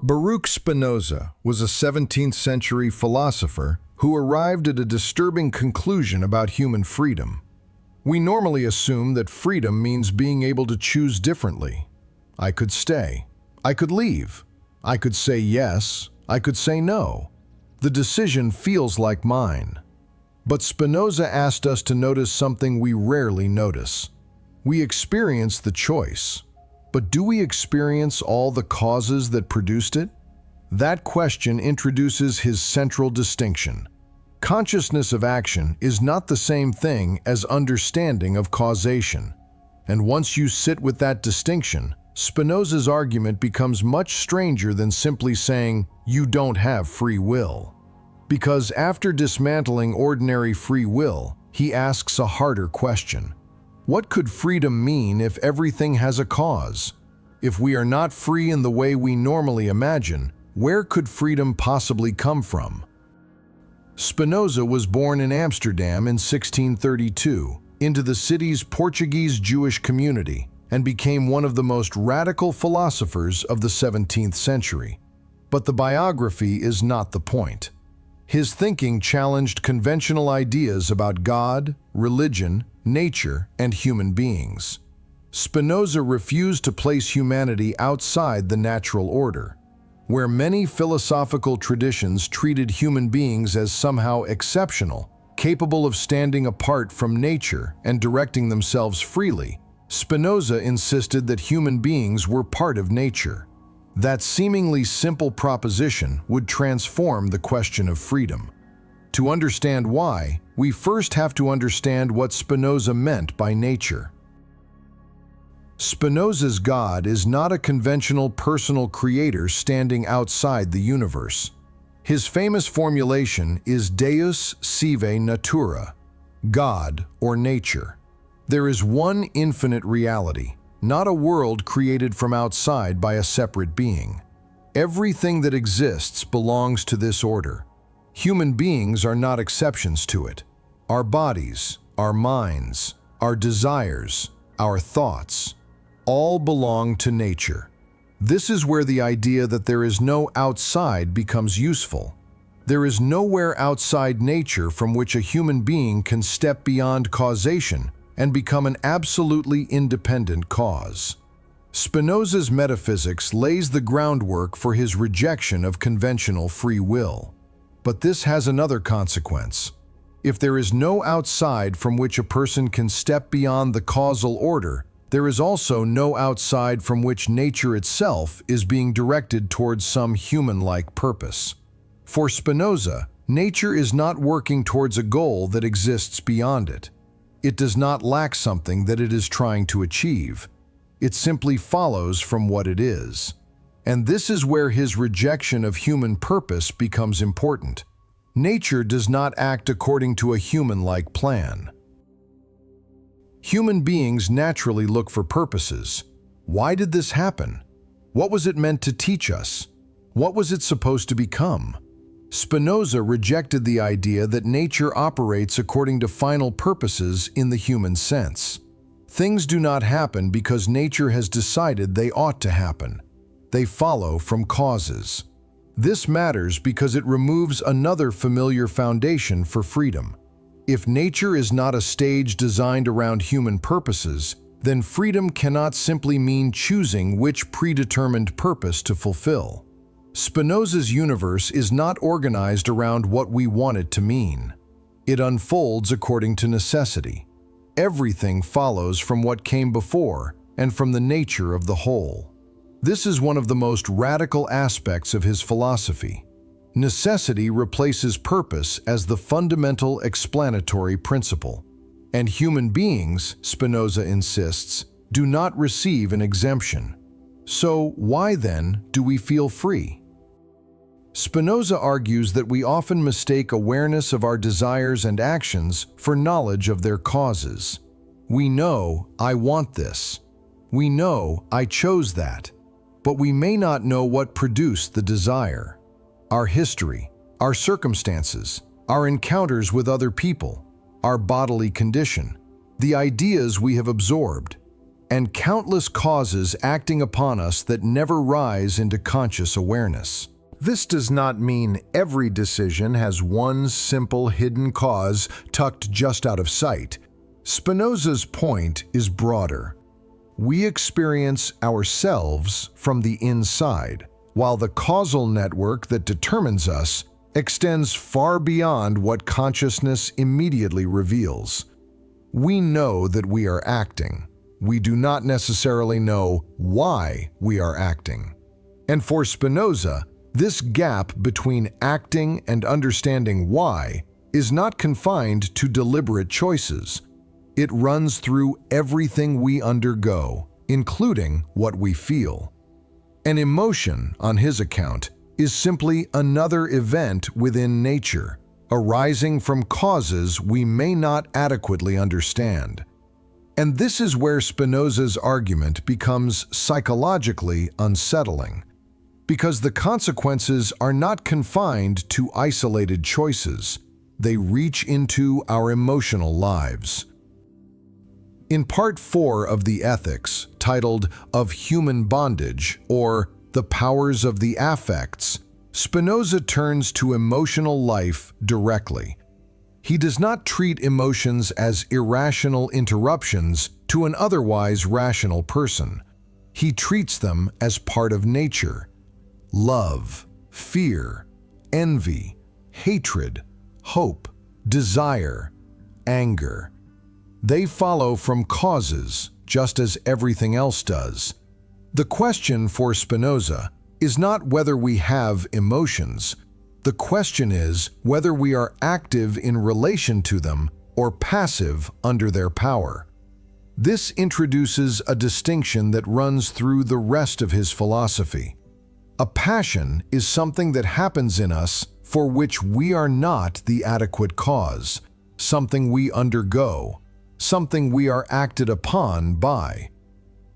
Baruch Spinoza was a 17th century philosopher who arrived at a disturbing conclusion about human freedom. We normally assume that freedom means being able to choose differently. I could stay. I could leave. I could say yes. I could say no. The decision feels like mine. But Spinoza asked us to notice something we rarely notice. We experience the choice. But do we experience all the causes that produced it? That question introduces his central distinction. Consciousness of action is not the same thing as understanding of causation. And once you sit with that distinction, Spinoza's argument becomes much stranger than simply saying, you don't have free will. Because after dismantling ordinary free will, he asks a harder question. What could freedom mean if everything has a cause? If we are not free in the way we normally imagine, where could freedom possibly come from? Spinoza was born in Amsterdam in 1632 into the city's Portuguese Jewish community and became one of the most radical philosophers of the 17th century. But the biography is not the point. His thinking challenged conventional ideas about God, religion, nature, and human beings. Spinoza refused to place humanity outside the natural order, where many philosophical traditions treated human beings as somehow exceptional, capable of standing apart from nature and directing themselves freely. Spinoza insisted that human beings were part of nature. That seemingly simple proposition would transform the question of freedom. To understand why, we first have to understand what Spinoza meant by nature. Spinoza's God is not a conventional personal creator standing outside the universe. His famous formulation is Deus, Sive, Natura, God or nature. There is one infinite reality, not a world created from outside by a separate being. Everything that exists belongs to this order. Human beings are not exceptions to it. Our bodies, our minds, our desires, our thoughts, all belong to nature. This is where the idea that there is no outside becomes useful. There is nowhere outside nature from which a human being can step beyond causation and become an absolutely independent cause. Spinoza's metaphysics lays the groundwork for his rejection of conventional free will. But this has another consequence. If there is no outside from which a person can step beyond the causal order, there is also no outside from which nature itself is being directed towards some human-like purpose. For Spinoza, nature is not working towards a goal that exists beyond it. It does not lack something that it is trying to achieve. It simply follows from what it is. And this is where his rejection of human purpose becomes important. Nature does not act according to a human-like plan. Human beings naturally look for purposes. Why did this happen? What was it meant to teach us? What was it supposed to become? Spinoza rejected the idea that nature operates according to final purposes in the human sense. Things do not happen because nature has decided they ought to happen. They follow from causes. This matters because it removes another familiar foundation for freedom. If nature is not a stage designed around human purposes, then freedom cannot simply mean choosing which predetermined purpose to fulfill. Spinoza's universe is not organized around what we want it to mean. It unfolds according to necessity. Everything follows from what came before and from the nature of the whole. This is one of the most radical aspects of his philosophy. Necessity replaces purpose as the fundamental explanatory principle. And human beings, Spinoza insists, do not receive an exemption. So why then do we feel free? Spinoza argues that we often mistake awareness of our desires and actions for knowledge of their causes. We know, I want this. We know, I chose that. But we may not know what produced the desire. Our history, our circumstances, our encounters with other people, our bodily condition, the ideas we have absorbed. and countless causes acting upon us that never rise into conscious awareness. This does not mean every decision has one simple hidden cause tucked just out of sight. Spinoza's point is broader. We experience ourselves from the inside, while the causal network that determines us extends far beyond what consciousness immediately reveals. We know that we are acting. We do not necessarily know why we are acting. And for Spinoza, this gap between acting and understanding why is not confined to deliberate choices. It runs through everything we undergo, including what we feel. An emotion, on his account, is simply another event within nature, arising from causes we may not adequately understand. And this is where Spinoza's argument becomes psychologically unsettling, because the consequences are not confined to isolated choices. They reach into our emotional lives. In Part 4 of the Ethics, titled Of Human Bondage, or The Powers of the Affects, Spinoza turns to emotional life directly. He does not treat emotions as irrational interruptions to an otherwise rational person. He treats them as part of nature. Love, fear, envy, hatred, hope, desire, anger. They follow from causes, just as everything else does. The question for Spinoza is not whether we have emotions. The question is whether we are active in relation to them or passive under their power. This introduces a distinction that runs through the rest of his philosophy. A passion is something that happens in us for which we are not the adequate cause, something we undergo, something we are acted upon by.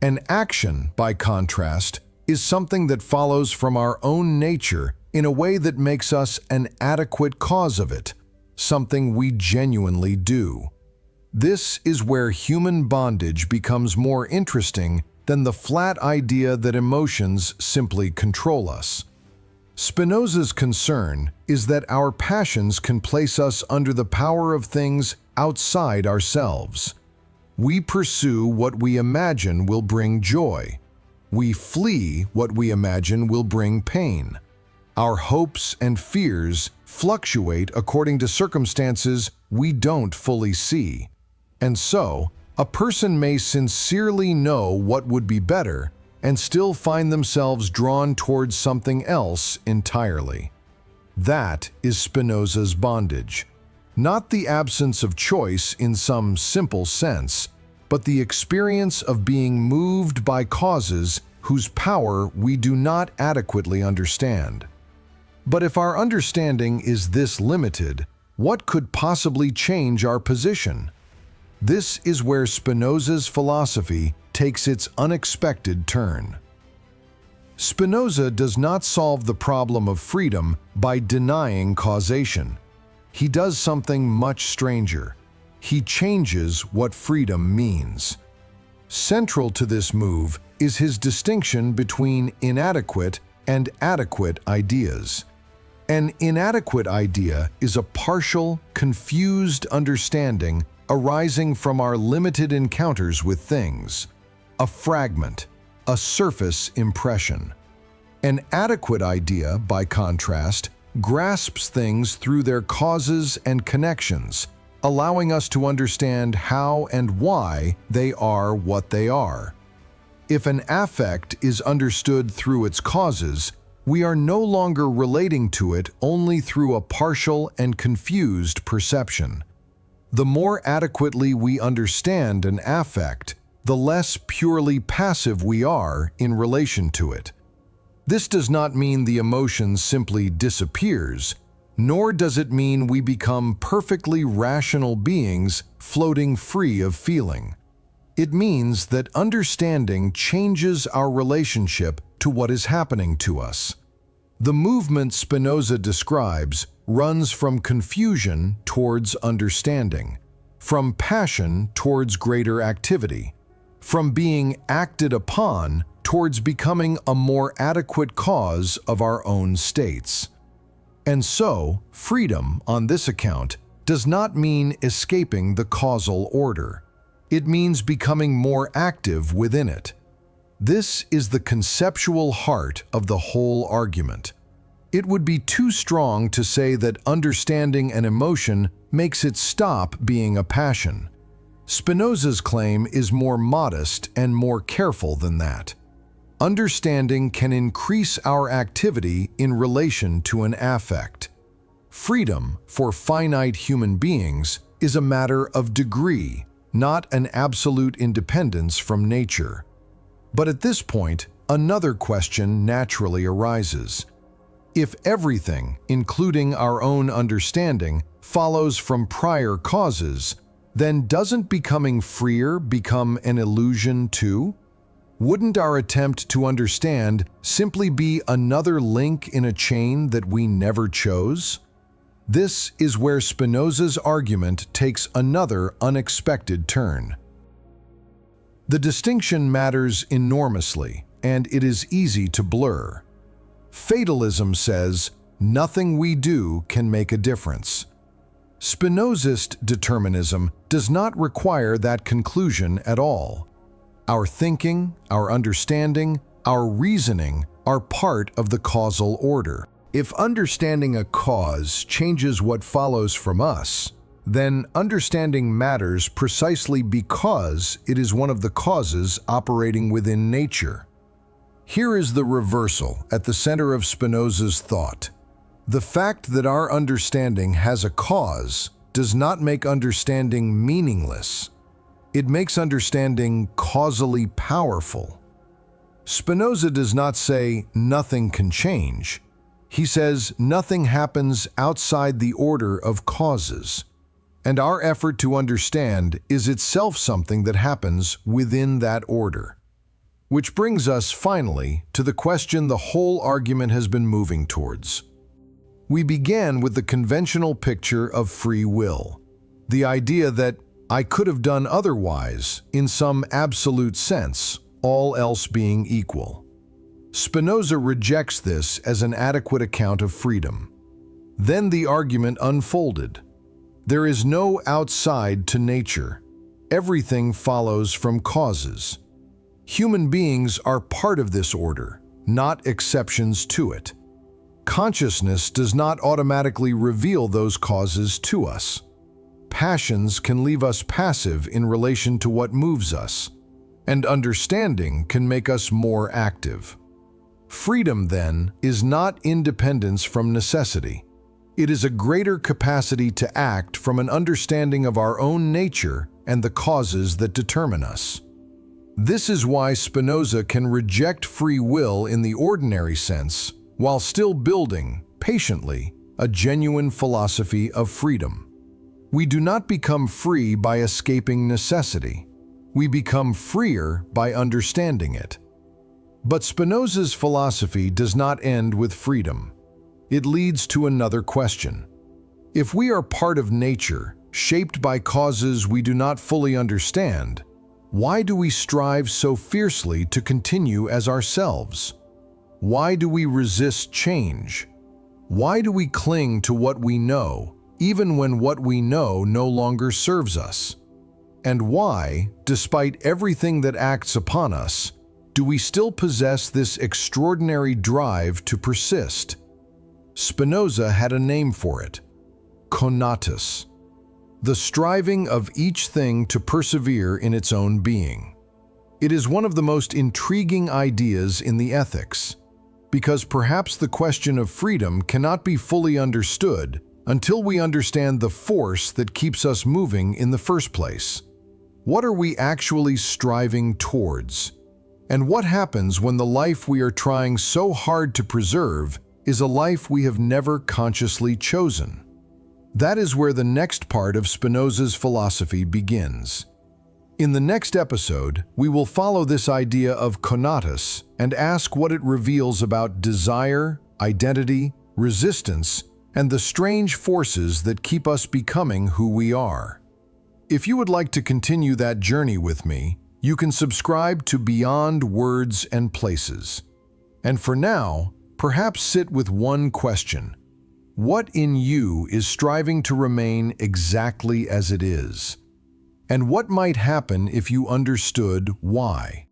An action, by contrast, is something that follows from our own nature in a way that makes us an adequate cause of it, something we genuinely do. This is where human bondage becomes more interesting than the flat idea that emotions simply control us. Spinoza's concern is that our passions can place us under the power of things outside ourselves. We pursue what we imagine will bring joy. We flee what we imagine will bring pain. Our hopes and fears fluctuate according to circumstances we don't fully see. And so, a person may sincerely know what would be better and still find themselves drawn towards something else entirely. That is Spinoza's bondage. Not the absence of choice in some simple sense, but the experience of being moved by causes whose power we do not adequately understand. But if our understanding is this limited, what could possibly change our position? This is where Spinoza's philosophy takes its unexpected turn. Spinoza does not solve the problem of freedom by denying causation. He does something much stranger. He changes what freedom means. Central to this move is his distinction between inadequate and adequate ideas. An inadequate idea is a partial, confused understanding arising from our limited encounters with things, a fragment, a surface impression. An adequate idea, by contrast, grasps things through their causes and connections, allowing us to understand how and why they are what they are. If an affect is understood through its causes, we are no longer relating to it only through a partial and confused perception. The more adequately we understand an affect, the less purely passive we are in relation to it. This does not mean the emotion simply disappears, nor does it mean we become perfectly rational beings floating free of feeling. It means that understanding changes our relationship to what is happening to us. The movement Spinoza describes runs from confusion towards understanding, from passion towards greater activity, from being acted upon towards becoming a more adequate cause of our own states. And so, freedom, on this account, does not mean escaping the causal order. It means becoming more active within it. This is the conceptual heart of the whole argument. It would be too strong to say that understanding an emotion makes it stop being a passion. Spinoza's claim is more modest and more careful than that. Understanding can increase our activity in relation to an affect. Freedom, for finite human beings, is a matter of degree, not an absolute independence from nature. But at this point, another question naturally arises. If everything, including our own understanding, follows from prior causes, then doesn't becoming freer become an illusion too? Wouldn't our attempt to understand simply be another link in a chain that we never chose? This is where Spinoza's argument takes another unexpected turn. The distinction matters enormously, and it is easy to blur. Fatalism says, nothing we do can make a difference. Spinozist determinism does not require that conclusion at all. Our thinking, our understanding, our reasoning are part of the causal order. If understanding a cause changes what follows from us, then understanding matters precisely because it is one of the causes operating within nature. Here is the reversal at the center of Spinoza's thought. The fact that our understanding has a cause does not make understanding meaningless. It makes understanding causally powerful. Spinoza does not say nothing can change. He says nothing happens outside the order of causes. And our effort to understand is itself something that happens within that order. Which brings us, finally, to the question the whole argument has been moving towards. We began with the conventional picture of free will, the idea that I could have done otherwise, in some absolute sense, all else being equal. Spinoza rejects this as an adequate account of freedom. Then the argument unfolded. There is no outside to nature. Everything follows from causes. Human beings are part of this order, not exceptions to it. Consciousness does not automatically reveal those causes to us. Passions can leave us passive in relation to what moves us, and understanding can make us more active. Freedom, then, is not independence from necessity. It is a greater capacity to act from an understanding of our own nature and the causes that determine us. This is why Spinoza can reject free will in the ordinary sense, while still building, patiently, a genuine philosophy of freedom. We do not become free by escaping necessity. We become freer by understanding it. But Spinoza's philosophy does not end with freedom. It leads to another question. If we are part of nature, shaped by causes we do not fully understand, why do we strive so fiercely to continue as ourselves? Why do we resist change? Why do we cling to what we know, even when what we know no longer serves us? And why, despite everything that acts upon us, do we still possess this extraordinary drive to persist? Spinoza had a name for it: Conatus, the striving of each thing to persevere in its own being. It is one of the most intriguing ideas in the ethics, because perhaps the question of freedom cannot be fully understood until we understand the force that keeps us moving in the first place. What are we actually striving towards? And what happens when the life we are trying so hard to preserve is a life we have never consciously chosen? That is where the next part of Spinoza's philosophy begins. In the next episode, we will follow this idea of Conatus and ask what it reveals about desire, identity, resistance, and the strange forces that keep us becoming who we are. If you would like to continue that journey with me, You can subscribe to Beyond Words and Places. And for now, perhaps sit with one question. What in you is striving to remain exactly as it is? And what might happen if you understood why?